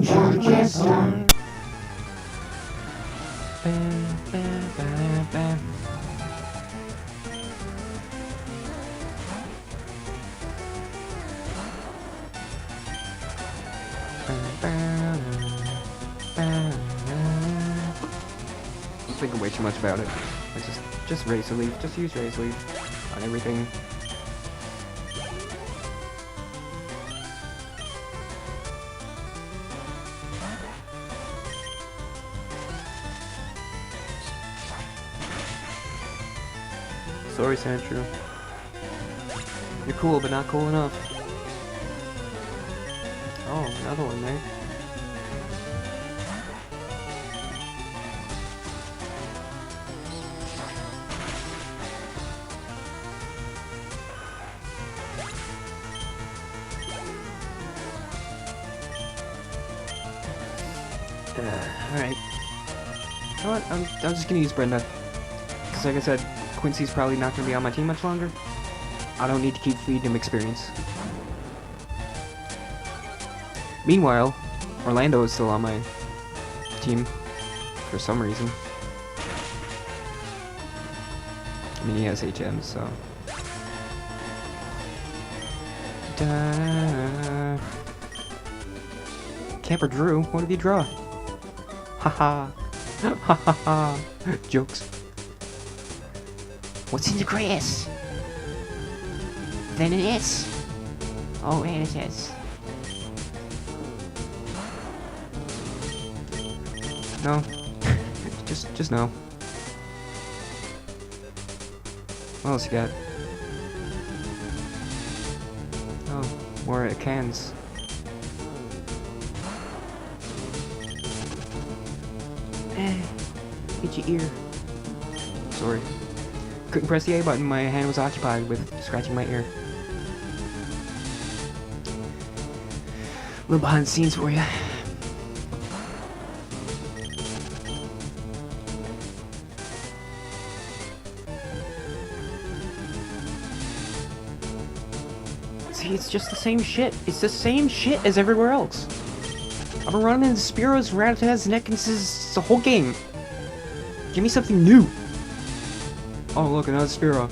Orchestra. I'm thinking way too much about it. I just Razor Leaf. Just use Razor Leaf on everything. Sorry, Sandshrew. You're cool, but not cool enough. Oh, another one there. Alright. You know what? I'm just gonna use Brenda. Because like I said, Quincy's probably not gonna be on my team much longer. I don't need to keep feeding him experience. Meanwhile, Orlando is still on my team for some reason. I mean, he has HM, so. Camper Drew, what did he draw? Haha. Ha ha ha. Jokes. What's in the grass? Then it is. Oh, and it is. No. just no. What else you got? Oh, more cans. Hit your ear. Sorry. Couldn't press the A button, my hand was occupied with scratching my ear. A little behind the scenes for you. See, it's just the same shit. It's the same shit as everywhere else. I've been running into Spearows and Rattatas and Ekans the whole game. Give me something new. Oh, look, another Spearow.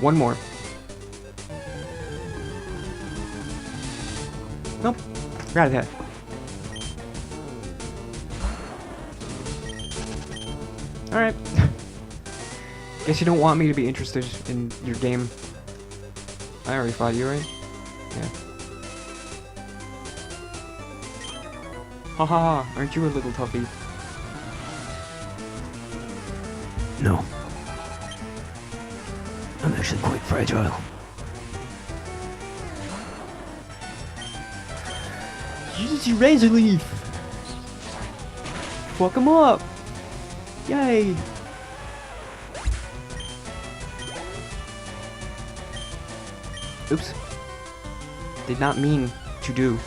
One more. Nope. Rattata. Alright. Guess you don't want me to be interested in your game. I already fought you, right? Yeah. Haha, aren't you a little toughie? No. I'm actually quite fragile. Use your Razor Leaf! Fuck him up! Yay! Oops. Did not mean to do.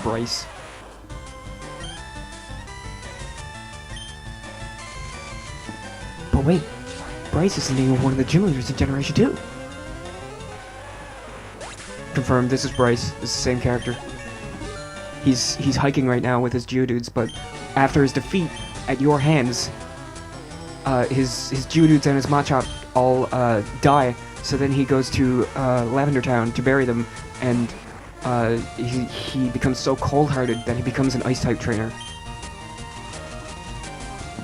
Bryce. But wait, Bryce is the name of one of the gym leaders in Generation 2. Confirmed, this is Bryce. This is the same character. He's hiking right now with his Geodudes, but after his defeat at your hands, his Geodudes and his Machop all die. So then he goes to Lavender Town to bury them, and he becomes so cold-hearted that he becomes an Ice-type trainer.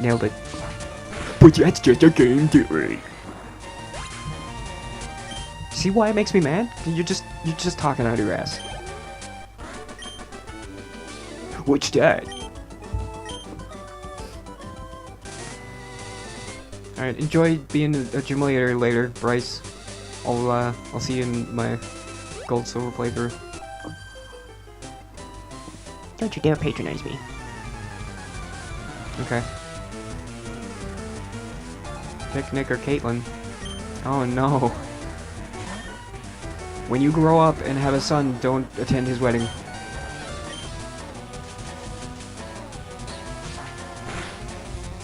Nailed it. But that's just a game theory. See why it makes me mad? You're just talking out of your ass. What's that? Alright, enjoy being a gym leader later, Bryce. I'll see you in my gold silver playthrough. Don't you dare patronize me. Okay. Pick Nick or Caitlin. Oh no. When you grow up and have a son, don't attend his wedding.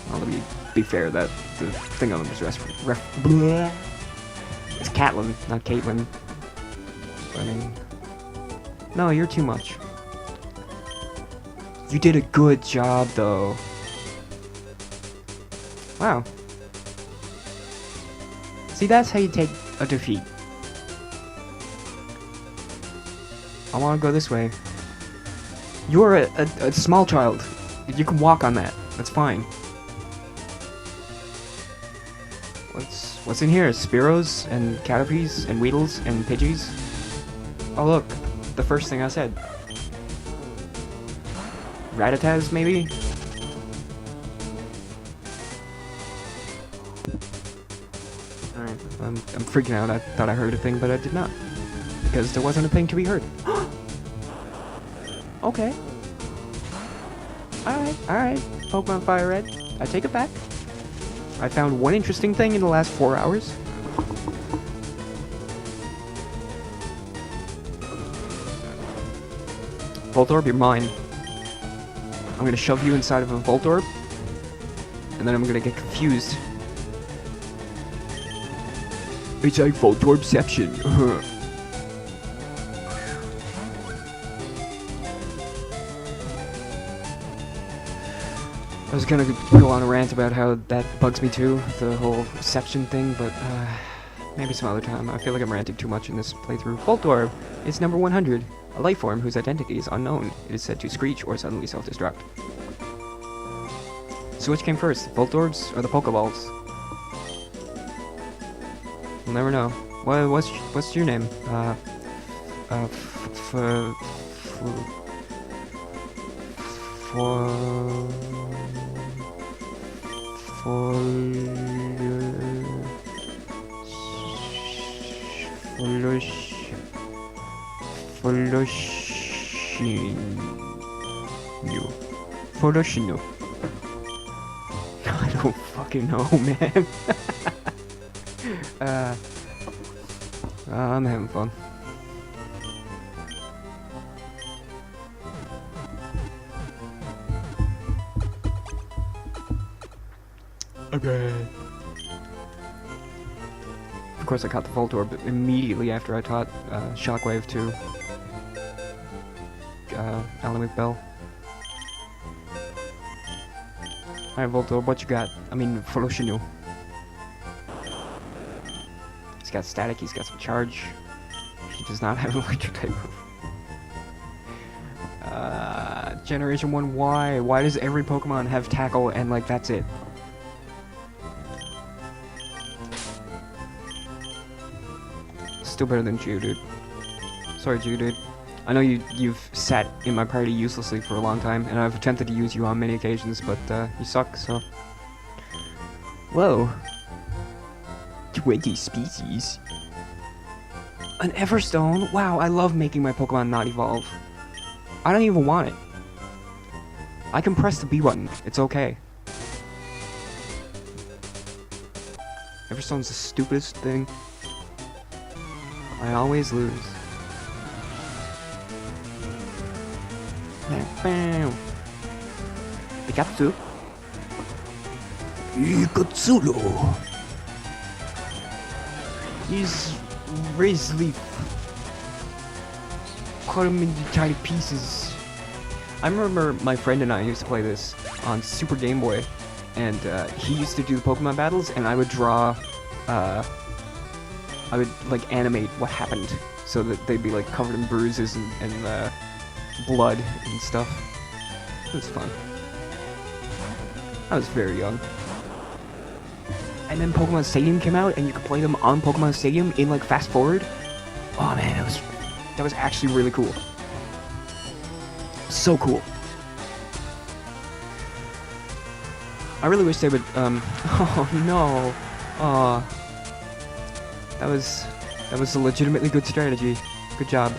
Well, let me be fair, that the thing on him is bleh. Catelyn, not Caitlyn. I mean, no, you're too much. You did a good job, though. Wow. See, that's how you take a defeat. I want to go this way. You're a small child. You can walk on that. That's fine. What's in here? Spearows and Caterpies and Weedles and Pidgeys? Oh look, the first thing I said. Rattatas, maybe? Alright, I'm freaking out. I thought I heard a thing, but I did not. Because there wasn't a thing to be heard. Okay. Alright. Pokemon FireRed. I take it back. I found one interesting thing in the last 4 hours. Voltorb, you're mine. I'm gonna shove you inside of a Voltorb, and then I'm gonna get confused. It's like Voltorbception. I was gonna go on a rant about how that bugs me too, the whole section thing, but maybe some other time. I feel like I'm ranting too much in this playthrough. Voltorb is number 100, a life form whose identity is unknown. It is said to screech or suddenly self-destruct. So which came first, Voltorbs or the Pokeballs? We'll never know. What's your name? Foloshinho. I don't fucking know, man. I'm having fun. Okay. Of course, I caught the Voltorb immediately after I taught Shockwave to Alan Bell. Alright, Voltorb, what you got? I mean, Foloshinho. He's got static, he's got some charge. He does not have an electric type move. Generation 1, why? Why does every Pokemon have tackle and, like, that's it? Still better than Geodude. Sorry, Geodude. I know you've sat in my party uselessly for a long time, and I've attempted to use you on many occasions, but you suck, so... Whoa. 20 species? An Everstone? Wow, I love making my Pokemon not evolve. I don't even want it. I can press the B button. It's okay. Everstone's the stupidest thing. I always lose. Bam. Pikachu. Pikachu. He's Razleaf. Cut him into tiny pieces. I remember my friend and I used to play this on Super Game Boy, and he used to do the Pokemon battles, and I would draw, I would like animate what happened, so that they'd be like covered in bruises and blood and stuff. It was fun. I was very young. And then Pokemon Stadium came out, and you could play them on Pokemon Stadium in like fast forward. Oh man, that was actually really cool. So cool. I really wish they would. Oh no. That was a legitimately good strategy. Good job.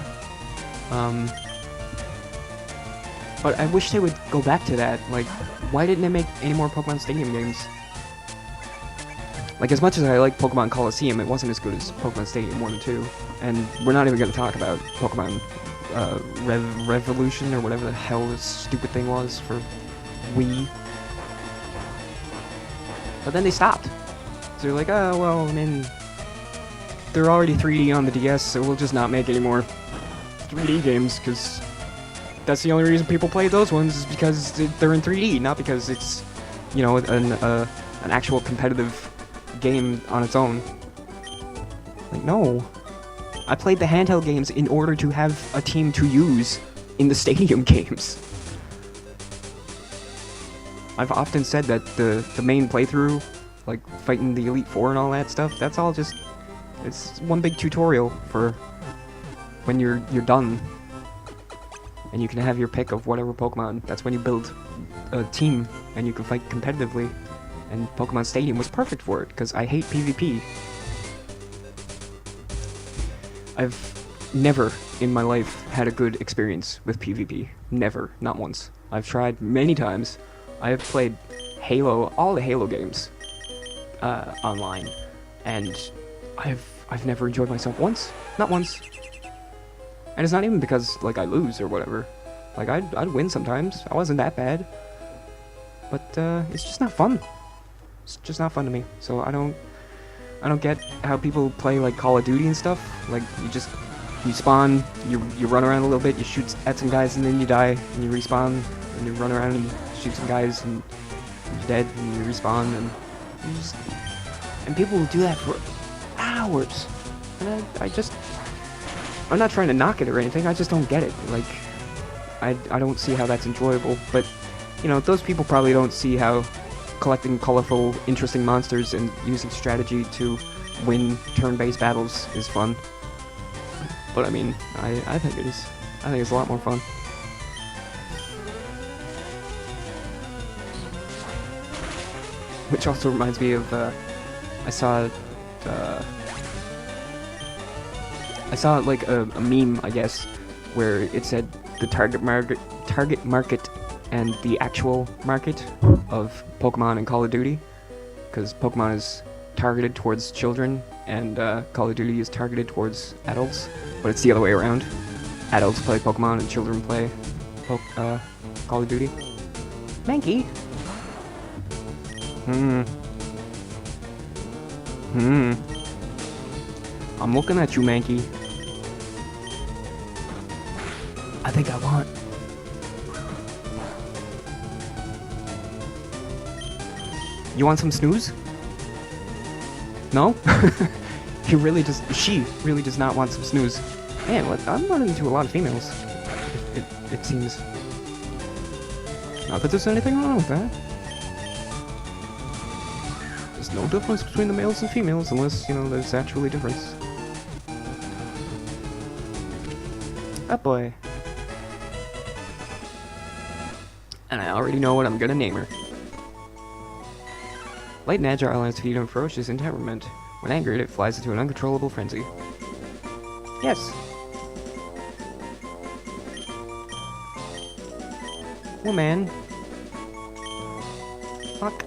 But I wish they would go back to that. Like, why didn't they make any more Pokemon Stadium games? Like, as much as I like Pokemon Coliseum, it wasn't as good as Pokemon Stadium 1 and 2. And we're not even going to talk about Pokemon Revolution, or whatever the hell this stupid thing was for Wii. But then they stopped. So they're like, oh, well, I mean, they're already 3D on the DS, so we'll just not make any more 3D games, because that's the only reason people play those ones, is because they're in 3D, not because it's, you know, an actual competitive game on its own. Like, no. I played the handheld games in order to have a team to use in the stadium games. I've often said that the main playthrough, like fighting the Elite Four and all that stuff, that's all just, it's one big tutorial for when you're done. And you can have your pick of whatever Pokemon. That's when you build a team and you can fight competitively. And Pokemon Stadium was perfect for it, because I hate PvP. I've never in my life had a good experience with PvP. Never. Not once. I've tried many times. I have played Halo, all the Halo games, online, and I've never enjoyed myself once. Not once. And it's not even because, like, I lose or whatever. Like, I'd win sometimes. I wasn't that bad. But, it's just not fun. It's just not fun to me. So I don't get how people play, like, Call of Duty and stuff. Like, you spawn, you run around a little bit, you shoot at some guys, and then you die, and you respawn, and you run around and shoot some guys, and you're dead, and you respawn, and you just... And people will do that for hours. And I'm not trying to knock it or anything, I just don't get it. Like, I don't see how that's enjoyable, but, you know, those people probably don't see how collecting colorful, interesting monsters and using strategy to win turn-based battles is fun. But I mean, I think it is. I think it's a lot more fun. Which also reminds me of, I saw like a meme, I guess, where it said the target market and the actual market of Pokemon and Call of Duty, because Pokemon is targeted towards children and Call of Duty is targeted towards adults, but it's the other way around. Adults play Pokemon and children play Call of Duty. Mankey? I'm looking at you, Mankey. I think I want... You want some snooze? No? She really does not want some snooze. Man, I'm running into a lot of females. It seems. Not that there's anything wrong with that. There's no difference between the males and females unless, you know, there's actually a difference. Oh boy. And I already know what I'm gonna name her. Light and agile has to feed on ferocious in temperament. When angered, it flies into an uncontrollable frenzy. Yes. Woman. Fuck.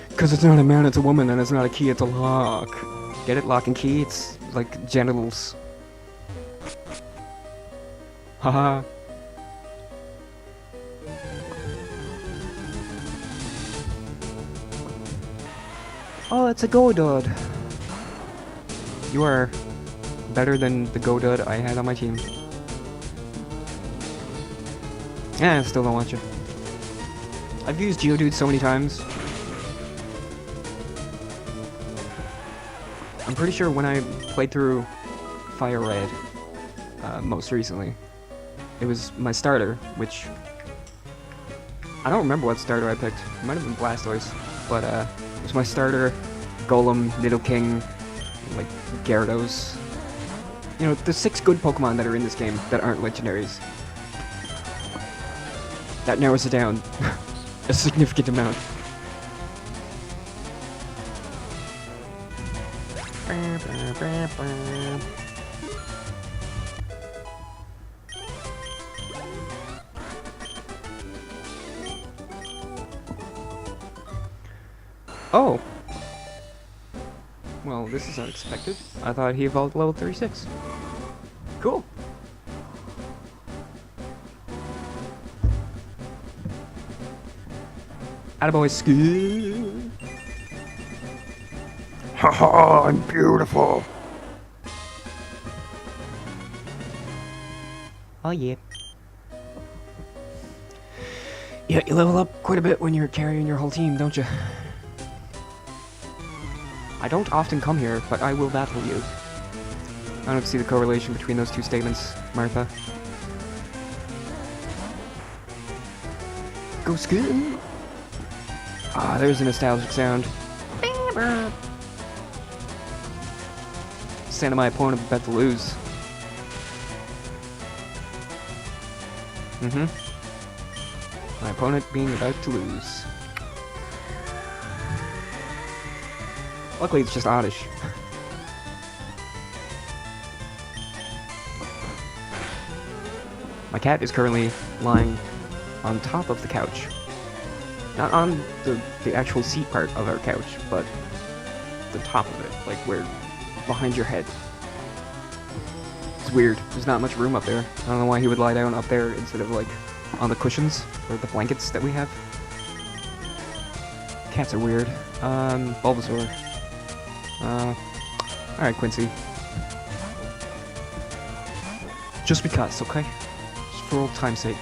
Because it's not a man, it's a woman, and it's not a key, it's a lock. Get it? Lock and key? It's like genitals. Haha. Oh, it's a Godod. You are better than the Godod I had on my team. Yeah, I still don't want you. I've used Geodude so many times. I'm pretty sure when I played through FireRed, most recently, it was my starter, which... I don't remember what starter I picked. It might have been Blastoise, but it was my starter, Golem, Nidoking, like Gyarados. You know, the 6 good Pokemon that are in this game that aren't legendaries. That narrows it down a significant amount. Oh! Well, this is unexpected. I thought he evolved to level 36. Cool! Attaboy, school! Haha, I'm beautiful. Oh yeah. Yeah, you level up quite a bit when you're carrying your whole team, don't you? I don't often come here, but I will battle you. I don't see the correlation between those two statements, Martha. Go skin! Ah, there's a nostalgic sound. Sound of my opponent about to lose. My opponent being about to lose. Luckily, it's just oddish. My cat is currently lying on top of the couch. Not on the actual seat part of our couch, but the top of it, like where, behind your head. It's weird. There's not much room up there. I don't know why he would lie down up there instead of like on the cushions or the blankets that we have. Cats are weird. Bulbasaur. Alright, Quincy. Just because, okay? Just for old time's sake.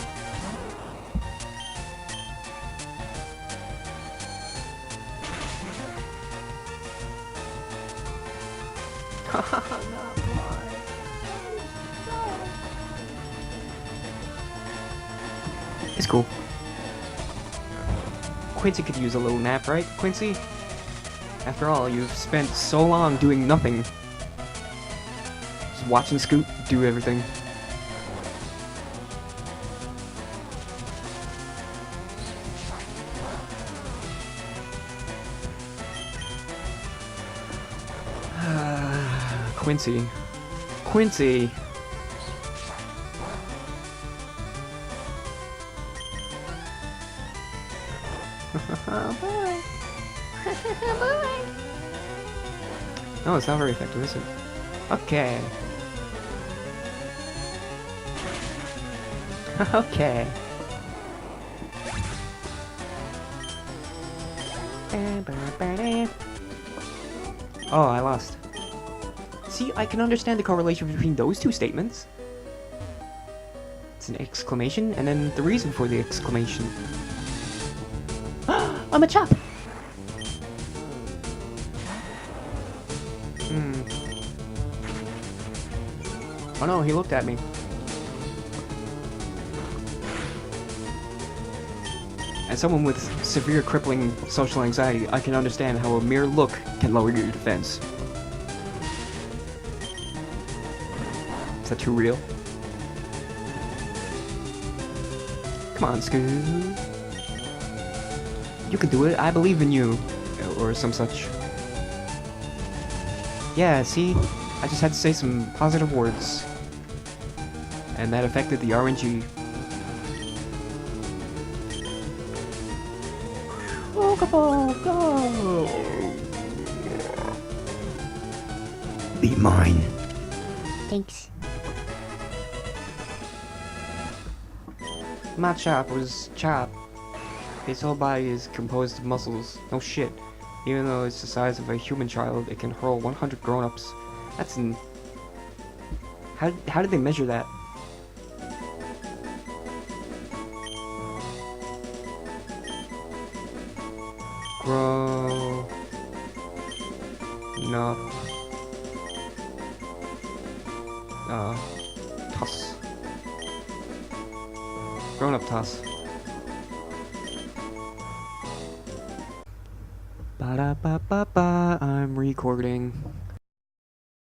It's cool. Quincy could use a little nap, right, Quincy? After all, you've spent so long doing nothing. Just watching Scoot do everything. Quincy. Quincy! Oh boy. Boy. No, it's not very effective, is it? Okay. Okay. Oh, I lost. See, I can understand the correlation between those two statements. It's an exclamation, and then the reason for the exclamation. I'm a chop. Oh no, he looked at me. As someone with severe crippling social anxiety, I can understand how a mere look can lower your defense. Is that too real? Come on, Scoot. You can do it, I believe in you. Or some such. Yeah, see? I just had to say some positive words. And that affected the RNG. Pokeball, go! Be mine. Thanks. My Chop was Chop. His whole body is composed of muscles. No shit. Even though it's the size of a human child, it can hurl 100 grown-ups. That's an... How did they measure that? Grow... No. Toss. Grown-up toss. Ba-da-ba-ba-ba, I'm recording.